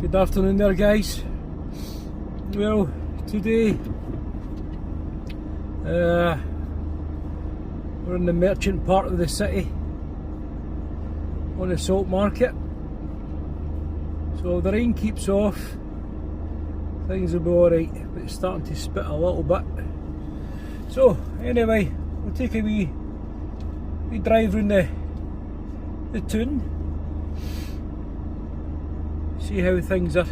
Good afternoon there, guys. Well, today we're in the merchant part of the city on the salt market. So if the rain keeps off, things will be alright, but it's starting to spit a little bit. So anyway, we'll take a wee drive round the town, see how things are.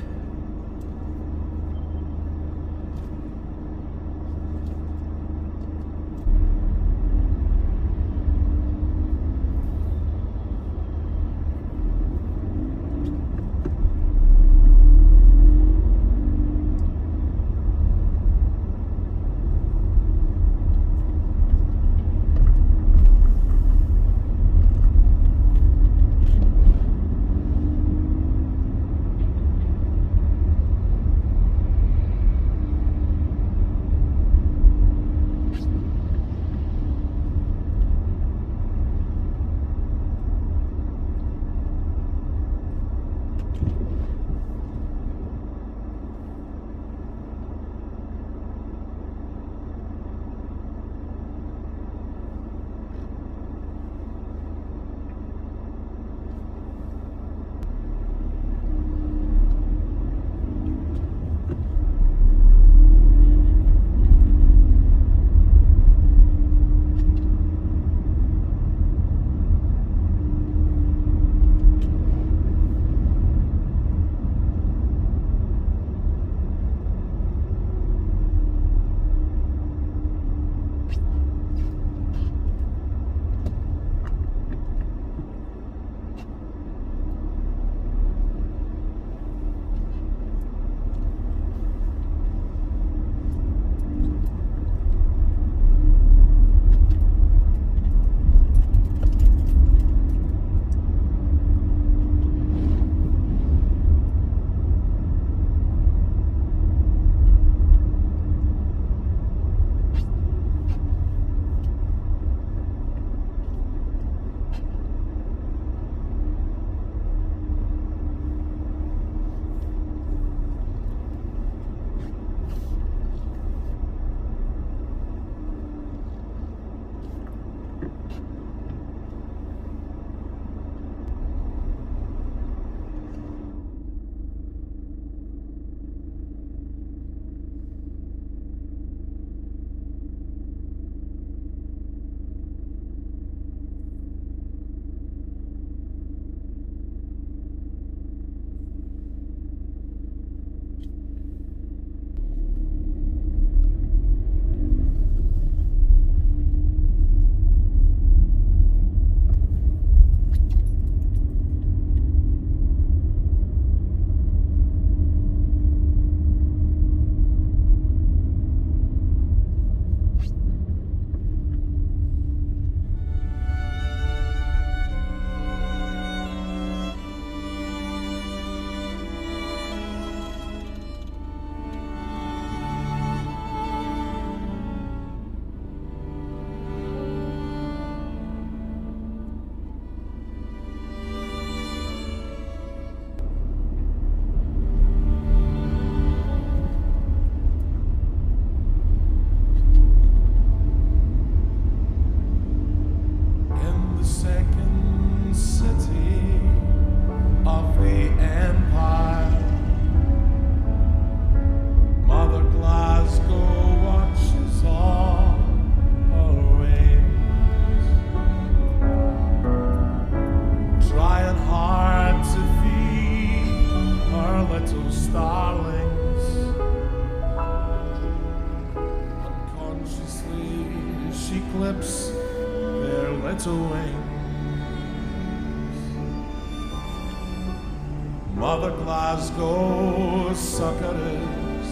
Their little wings. Mother Glasgow succors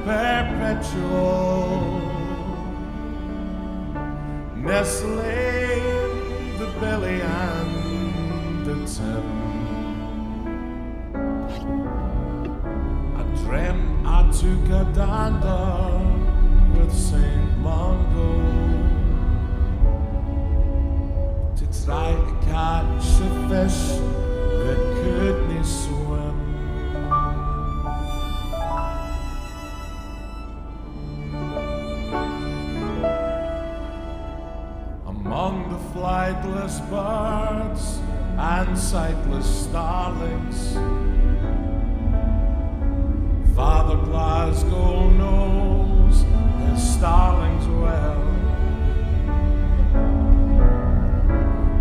perpetual, nestling the belly and the tin. I dream I took a dander with Saint Mungo to try to catch a fish that couldn't swim. sightless birds and sightless starlings. Father Glasgow knows his starlings well,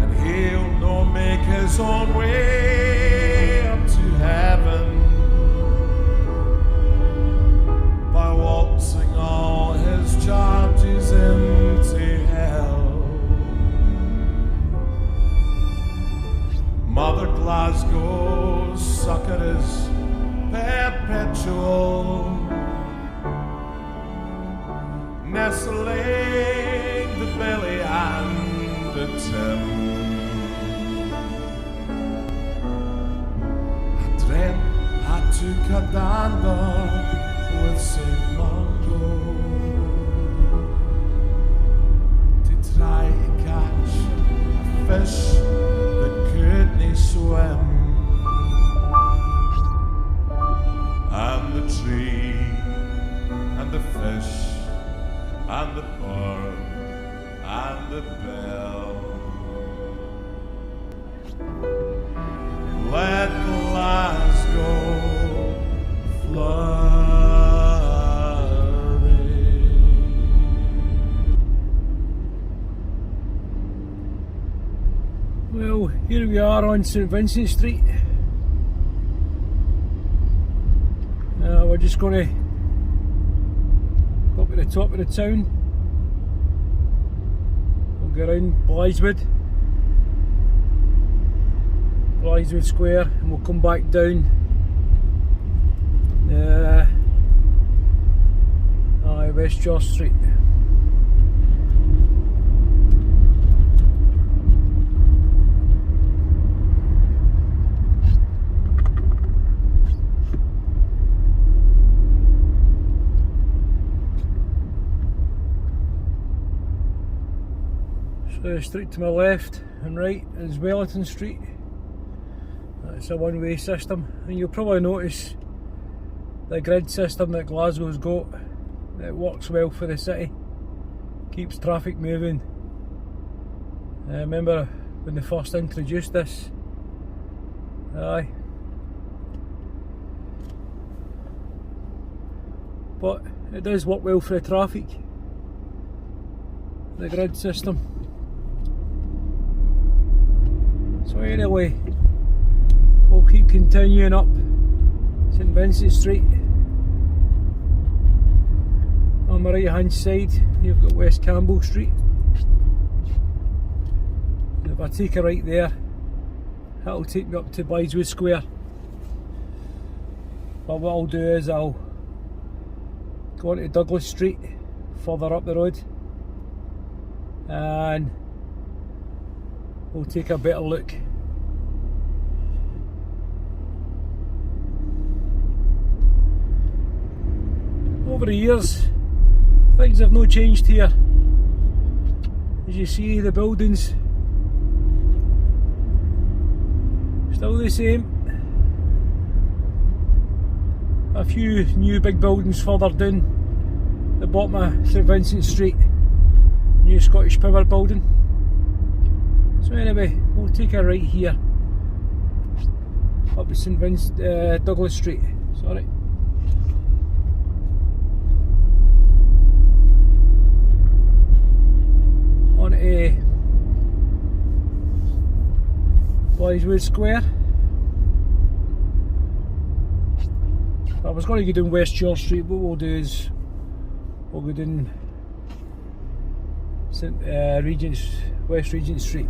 and he'll no make his own way up to heaven by waltzing all his charges into hell. Mother Glasgow's succor is perpetual, nestling the belly and the tim. I dreamt I took a dander with St. Margot to try to catch a fish that couldn't swim. And the tree, and the fish, and the bird, and the bell. Let Glasgow flourish. Well, here we are on St. Vincent Street. We're just going to go up to the top of the town. We'll go around Blytheswood Square, and we'll come back down West George Street. So straight to my left and right is Wellington Street. That's a one-way system, and you'll probably notice the grid system that Glasgow's got. It works well for the city, keeps traffic moving. I remember when they first introduced this. Aye. But it does work well for the traffic, the grid system. So anyway, we'll keep continuing up St. Vincent Street. On my right hand side you've got West Campbell Street. And if I take a right there, that'll take me up to Blytheswood Square. But what I'll do is I'll go on to Douglas Street further up the road, and we'll take a better look. Over the years, things have no changed here. As you see, the buildings still the same. A few new big buildings further down the bottom of St. Vincent Street. New Scottish Power building. So anyway, we'll take a right here up to Douglas Street. Sorry. On to Blytheswood Square. I was going to go down West George Street, but what we'll do is we'll go down West Regent Street.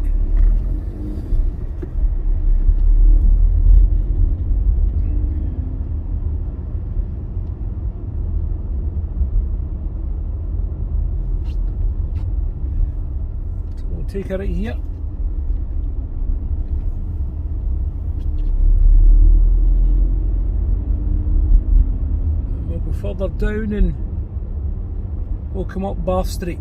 So we'll take a right here. And we'll go further down and we'll come up Bath Street.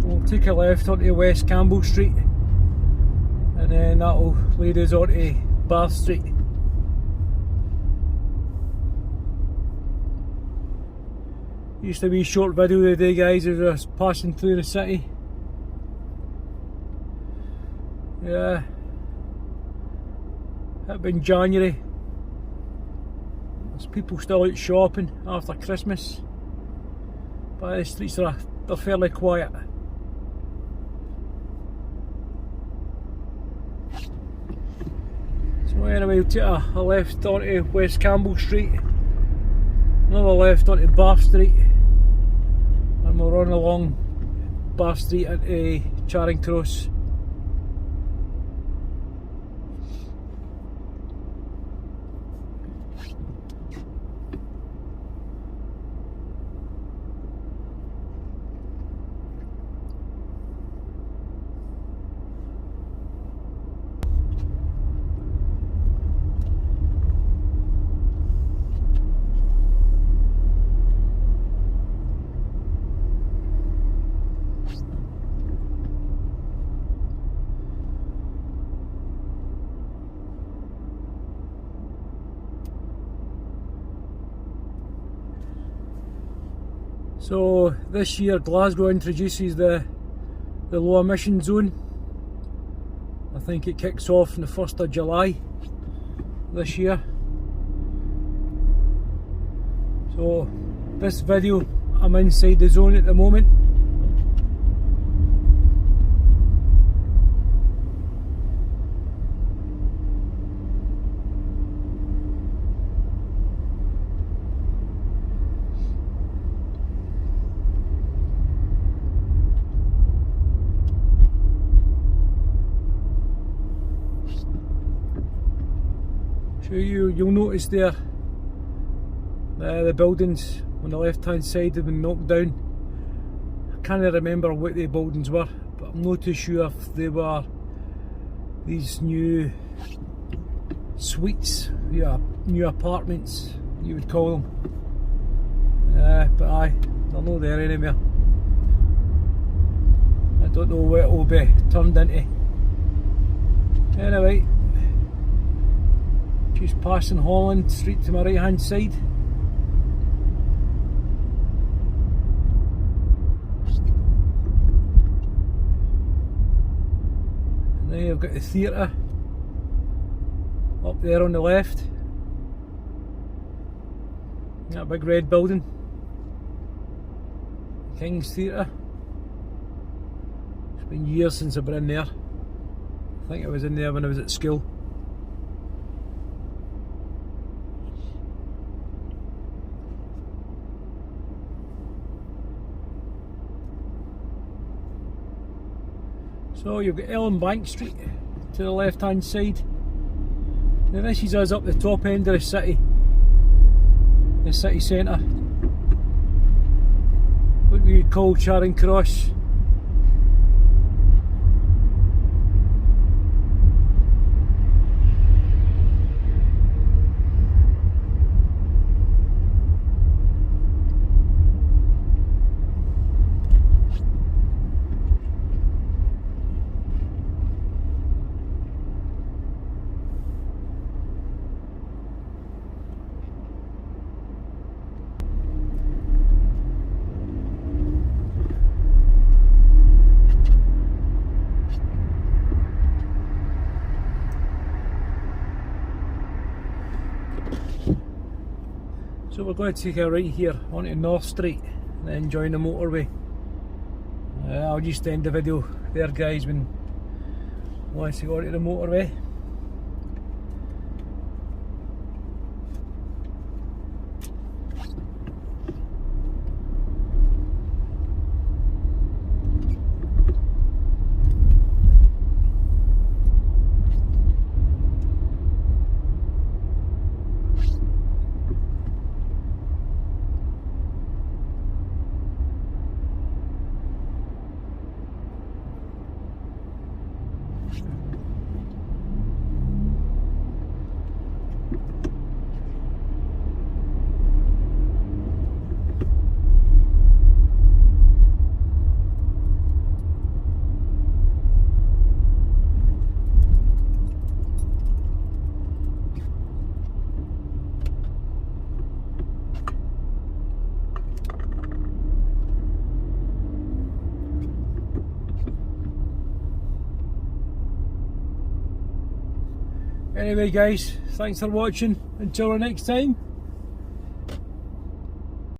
We'll take a left onto West Campbell Street, and then that'll lead us onto Bath Street. Just a wee short video today, guys, as I was passing through the city. Yeah, it's been January. There's people still out shopping after Christmas, but the streets they're fairly quiet. So anyway, we'll take a left onto West Campbell Street, another left onto Bath Street, and we'll run along Bath Street into Charing Cross. So this year Glasgow introduces the low emission zone. I think it kicks off on the 1st of July this year. So this video, I'm inside the zone at the moment. So you'll notice there the buildings on the left hand side have been knocked down. I can't remember what the buildings were, but I'm not too sure if they were these new suites, yeah, new apartments you would call them. But aye, they're not there anymore. I don't know what it will be turned into. Anyway, just passing Holland Street to my right hand side. And then you've got the theatre up there on the left. That big red building, King's Theatre. It's been years since I've been in there. I think I was in there when I was at school. So you've got Ellen Bank Street to the left hand side. Now this is us up the top end of the city centre. What we would call Charing Cross. So we're going to take a right here onto North Street and then join the motorway. I'll just end the video there, guys, when once you go onto the motorway. Anyway guys, thanks for watching. Until the next time.